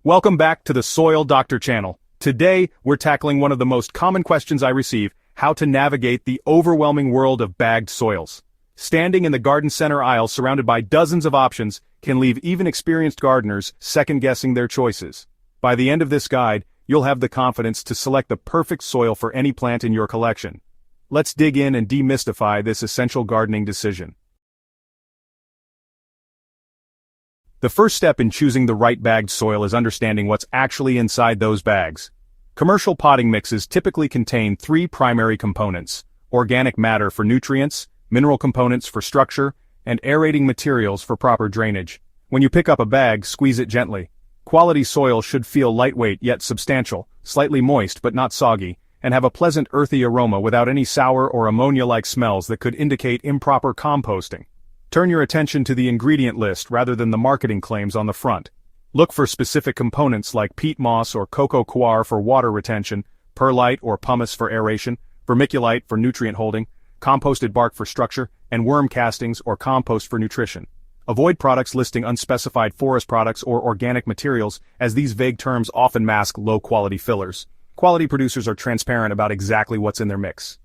Welcome back to the Soil Doctor channel. Today, we're tackling one of the most common questions I receive: how to navigate the overwhelming world of bagged soils. Standing in the garden center aisle surrounded by dozens of options can leave even experienced gardeners second-guessing their choices. By the end of this guide, you'll have the confidence to select the perfect soil for any plant in your collection. Let's dig in and demystify this essential gardening decision. The first step in choosing the right bagged soil is understanding what's actually inside those bags. Commercial potting mixes typically contain three primary components: organic matter for nutrients, mineral components for structure, and aerating materials for proper drainage. When you pick up a bag, squeeze it gently. Quality soil should feel lightweight yet substantial, slightly moist but not soggy, and have a pleasant earthy aroma without any sour or ammonia-like smells that could indicate improper composting. Turn your attention to the ingredient list rather than the marketing claims on the front. Look for specific components like peat moss or coco coir for water retention, perlite or pumice for aeration, vermiculite for nutrient holding, composted bark for structure, and worm castings or compost for nutrition. Avoid products listing unspecified forest products or organic materials, as these vague terms often mask low-quality fillers. Quality producers are transparent about exactly what's in their mix.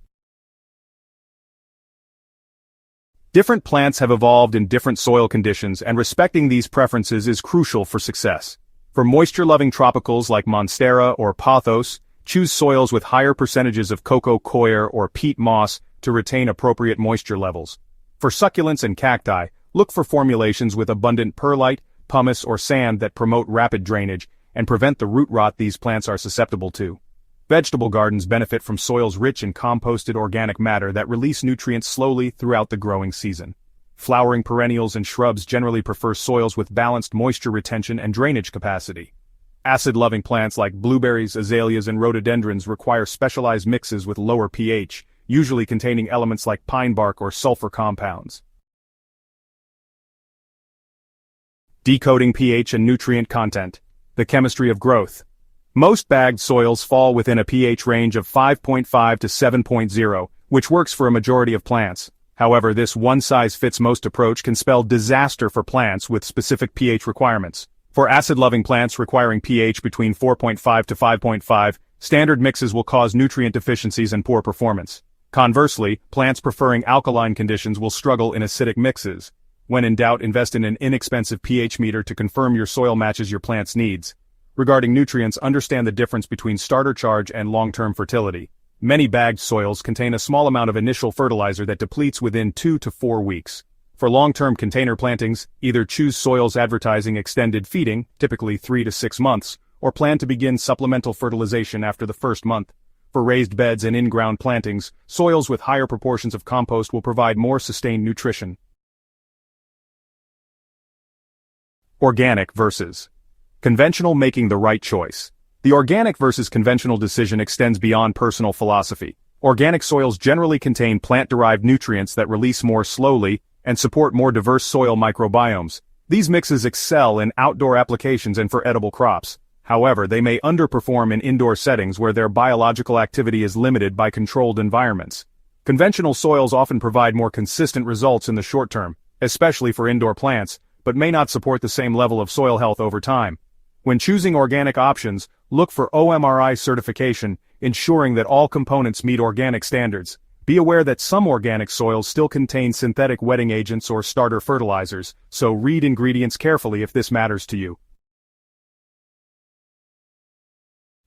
Different plants have evolved in different soil conditions, and respecting these preferences is crucial for success. For moisture-loving tropicals like Monstera or Pothos, choose soils with higher percentages of coco coir or peat moss to retain appropriate moisture levels. For succulents and cacti, look for formulations with abundant perlite, pumice, or sand that promote rapid drainage and prevent the root rot these plants are susceptible to. Vegetable gardens benefit from soils rich in composted organic matter that release nutrients slowly throughout the growing season. Flowering perennials and shrubs generally prefer soils with balanced moisture retention and drainage capacity. Acid-loving plants like blueberries, azaleas, and rhododendrons require specialized mixes with lower pH, usually containing elements like pine bark or sulfur compounds. Decoding pH and nutrient content. The chemistry of growth. Most bagged soils fall within a pH range of 5.5 to 7.0, which works for a majority of plants. However, this one-size-fits-most approach can spell disaster for plants with specific pH requirements. For acid-loving plants requiring pH between 4.5 to 5.5, standard mixes will cause nutrient deficiencies and poor performance. Conversely, plants preferring alkaline conditions will struggle in acidic mixes. When in doubt, invest in an inexpensive pH meter to confirm your soil matches your plant's needs. Regarding nutrients, understand the difference between starter charge and long-term fertility. Many bagged soils contain a small amount of initial fertilizer that depletes within 2 to 4 weeks. For long-term container plantings, either choose soils advertising extended feeding, typically 3 to 6 months, or plan to begin supplemental fertilization after the first month. For raised beds and in-ground plantings, soils with higher proportions of compost will provide more sustained nutrition. Organic versus conventional, making the right choice. The organic versus conventional decision extends beyond personal philosophy. Organic soils generally contain plant-derived nutrients that release more slowly and support more diverse soil microbiomes. These mixes excel in outdoor applications and for edible crops. However, they may underperform in indoor settings where their biological activity is limited by controlled environments. Conventional soils often provide more consistent results in the short term, especially for indoor plants, but may not support the same level of soil health over time. When choosing organic options, look for OMRI certification, ensuring that all components meet organic standards. Be aware that some organic soils still contain synthetic wetting agents or starter fertilizers, so read ingredients carefully if this matters to you.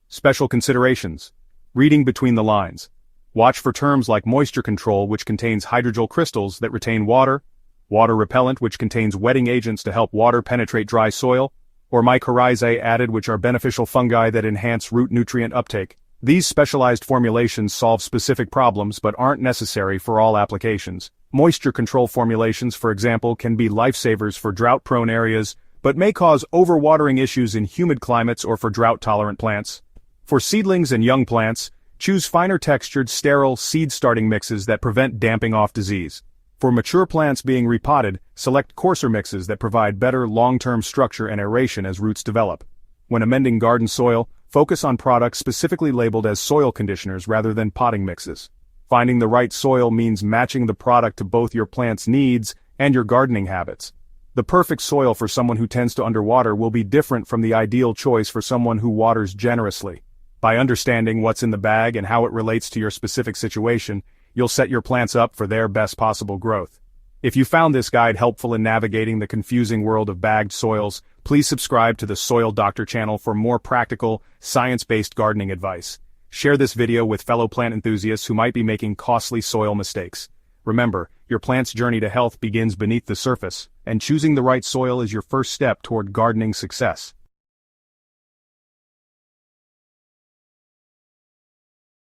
Special considerations. Reading between the lines. Watch for terms like moisture control, which contains hydrogel crystals that retain water, water repellent, which contains wetting agents to help water penetrate dry soil, or mycorrhizae added, which are beneficial fungi that enhance root nutrient uptake. These specialized formulations solve specific problems but aren't necessary for all applications. Moisture control formulations, for example, can be lifesavers for drought-prone areas, but may cause overwatering issues in humid climates or for drought-tolerant plants. For seedlings and young plants, choose finer-textured, sterile, seed-starting mixes that prevent damping off disease. For mature plants being repotted, select coarser mixes that provide better long-term structure and aeration as roots develop. When amending garden soil, focus on products specifically labeled as soil conditioners rather than potting mixes. Finding the right soil means matching the product to both your plant's needs and your gardening habits. The perfect soil for someone who tends to underwater will be different from the ideal choice for someone who waters generously. By understanding what's in the bag and how it relates to your specific situation, you'll set your plants up for their best possible growth. If you found this guide helpful in navigating the confusing world of bagged soils, please subscribe to the Soil Doctor channel for more practical, science-based gardening advice. Share this video with fellow plant enthusiasts who might be making costly soil mistakes. Remember, your plant's journey to health begins beneath the surface, and choosing the right soil is your first step toward gardening success.